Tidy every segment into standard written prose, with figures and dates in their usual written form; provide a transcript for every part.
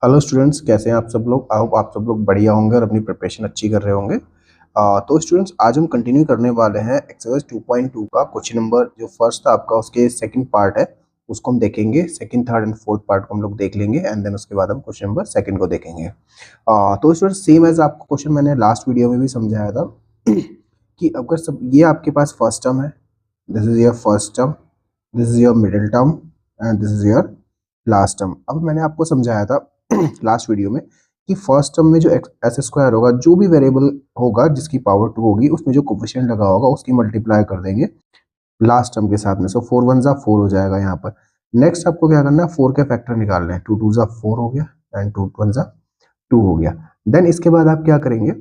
Hello students, कैसे हैं आप सब लोग। आई होप आप सब लोग बढ़िया होंगे और अपनी प्रिपरेशन अच्छी कर रहे होंगे। तो स्टूडेंट्स, आज हम कंटिन्यू करने वाले हैं एक्सरसाइज 2.2 का क्वेश्चन नंबर जो फर्स्ट था आपका, उसके सेकंड पार्ट है उसको हम देखेंगे। Second, third and fourth part को हम लोग देख लेंगे एंड देन उसके बाद हम क्वेश्चन नंबर सेकंड को देखेंगे। तो स्टूडेंट्स, सेम एज आपको क्वेश्चन मैंने लास्ट वीडियो में भी समझाया था कि अगर सब ये आपके पास फर्स्ट टर्म है, this is your first term, this is your middle term and this is your last term. अब मैंने आपको समझाया था लास्ट वीडियो में कि फर्स्ट टर्म में जो एस स्क्वायर होगा, जो भी वेरिएबल होगा जिसकी पावर 2 होगी, उसमें जो कोफिशिएंट लगा होगा उसकी मल्टीप्लाई कर देंगे लास्ट टर्म के साथ में। सो 4 1 जा 4 हो जाएगा यहाँ पर। नेक्स्ट आपको क्या करना है, 4 के फैक्टर निकालने हैं। 2 2 जा 4 हो गया एंड 2 1 जा 2 हो गया। देन इसके बाद आप क्या करेंगे,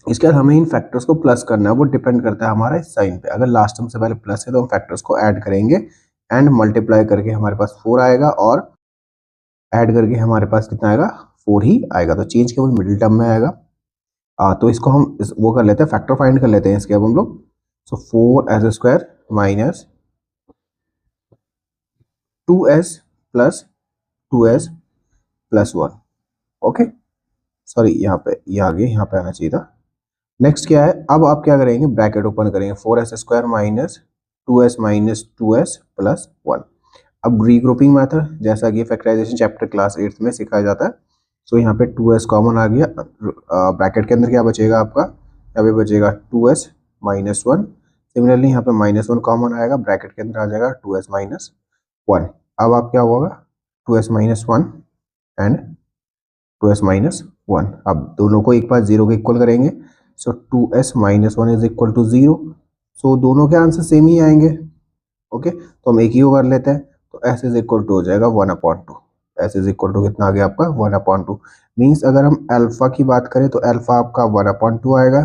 इसके बाद हमें इन फैक्टर्स को प्लस करना है। वो डिपेंड करता है हमारे साइन पे। अगर लास्ट टर्म से पहले प्लस है तो हम फैक्टर्स को ऐड करेंगे एंड मल्टीप्लाई करके हमारे पास 4 आएगा और ऐड करके हमारे पास कितना आएगा, 4 ही आएगा। तो चेंज केवल मिडिल टर्म में आएगा। तो इसको हम वो कर लेते हैं, फैक्टर फाइंड कर लेते हैं इसके अब हम लोग। सो 4s square minus 2s plus 2s plus 1। Okay, sorry यहाँ पे ये आगे यहाँ पे आना चाहिए था। नेक्स्ट क्या है, अब आप क्या करेंगे, ब्रैकेट ओपन करेंगे। 4s square minus 2s plus 1। अब रीग्रुपिंग मेथड, जैसा कि फैक्टराइजेशन चैप्टर क्लास 8 में सिखाया जाता है। सो यहाँ पे 2s कॉमन आ गया। ब्रैकेट के अंदर क्या बचेगा आपका, यहाँ पे बचेगा 2s माइनस 1। सिमिलरली यहाँ पे -1 कॉमन आएगा, ब्रैकेट के अंदर आ जाएगा 2s माइनस 1। अब आप क्या होगा, 2s minus 1 and 2s minus 1। अब दोनों को एक बार 0 के इक्वल करेंगे। So 2s minus 1 is equal to 0। So दोनों के आंसर सेम ही आएंगे। ओके, तो हम एक ही को कर लेते हैं। तो s इज इक्वल टू हो जाएगा 1/2। s इज इक्वल टू कितना आ गया आपका, 1/2। मीन्स अगर हम अल्फा की बात करें तो अल्फा आपका 1/2 आएगा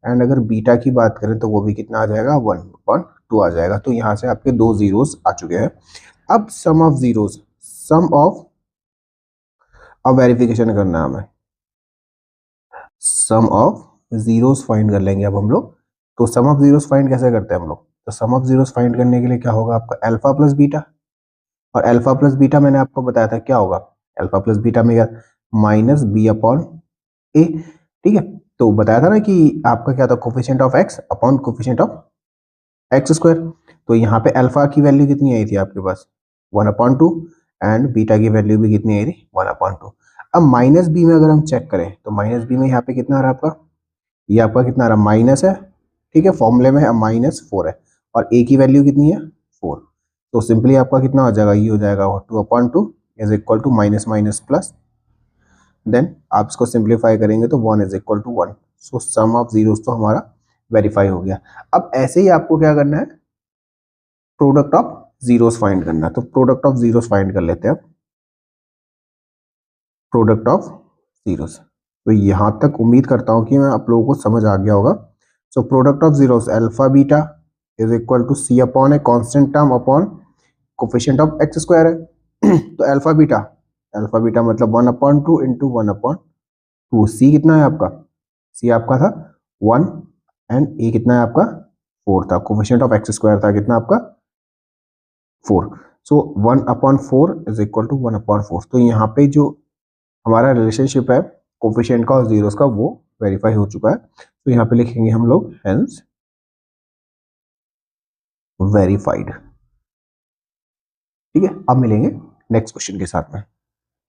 एंड अगर बीटा की बात करें तो वो भी कितना आ जाएगा, 1/2 आ जाएगा। तो यहाँ से आपके 2 जीरोस आ चुके हैं। अब सम ऑफ जीरोस, सम ऑफ, अब वेरिफिकेशन करना है हमें, सम ऑफ जीरोस फाइंड कर लेंगे अब हम लोग। तो सम ऑफ जीरोस फाइंड कैसे करते हैं हम लोग, तो सम ऑफ जीरोस फाइंड करने के लिए क्या होगा आपका, अल्फा प्लस बीटा। और अल्फा प्लस बीटा मैंने आपको बताया था क्या होगा, अल्फा प्लस बीटा में माइनस बी अपॉन ए। ठीक है, तो बताया था ना कि आपका क्या था, coefficient of x upon coefficient of x square. तो यहाँ पे अल्फा की वैल्यू कितनी आई थी आपके पास, 1/2 एंड बीटा की वैल्यू भी कितनी आई थी, 1/2। अब माइनस बी में अगर हम चेक करें तो माइनस बी में यहाँ पे कितना आ रहा है आपका, ये आपका कितना आ रहा है, माइनस है। ठीक है, फॉर्मूले में -4 है और ए की वैल्यू कितनी है, 4। तो सिंपली आपका कितना हो जाएगा, ये हो जाएगा 2/2 is equal to minus minus plus. Then आप इसको सिंप्लीफाई करेंगे तो 1 is equal to 1। So sum of zeros तो हमारा वेरीफाई हो गया। अब ऐसे ही आपको क्या करना है, प्रोडक्ट ऑफ जीरोस फाइंड करना है। तो प्रोडक्ट ऑफ जीरोस फाइंड कर लेते हैं। प्रोडक्ट ऑफ जीरोस, तो यहां तक उम्मीद करता हूं कि मैं आप लोगों को समझ आ गया होगा। So product of zeros, alpha beta is equal to c upon a constant term upon coefficient of x square है। तो अल्फा बीटा मतलब 1/2 इंटू 1/2। सी कितना है आपका, सी आपका था 1 एंड ए कितना है आपका, 4 था। कोफिशिएंट ऑफ एक्स स्क्वायर था कितना आपका, 4। सो 1/4 इज इक्वल टू 1/4। तो यहाँ पे जो हमारा रिलेशनशिप है कोफिशिएंट का और जीरोस का, वो वेरीफाई हो चुका है। तो यहाँ पे लिखेंगे हम लोग हेंस वेरीफाइड। ठीक है, अब मिलेंगे नेक्स्ट क्वेश्चन के साथ में।